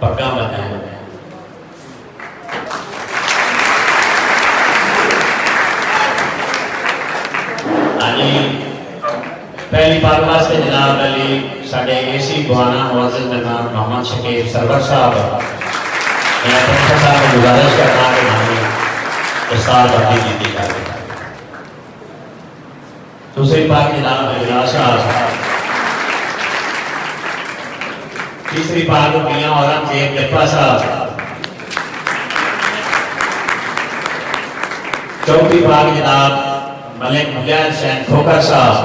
पक्का बनाया। पहली बार वास्ते जनाब अली साढ़े एसी गुआना मुअज़्ज़िज़ जनाब मोहम्मद शकीर सरवर साहब मैं प्रोफेसर साहब को गुजारिश करना कि हमें उस्ताद बाकी दी जाए। दूसरी बात जनाब अली साहब, तीसरी बात मियां औरंगजेब जप्पा साहब, चौथी बात जनाब मलिक मुजाहिद हुसैन खोकर साहब।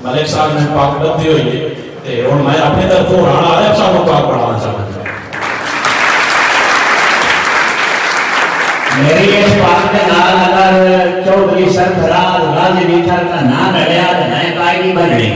मलिक साहब ने पाकबंदी हुई ते हुण मैं अपनी तरफों राणा आरिफ साहब को पाक पढ़ाना चाहता हूं। मेरी इस बात के नाल अगर चौधरी सरफराज गाजी मीठा का नाम रहा तो मैं कायदी बननी।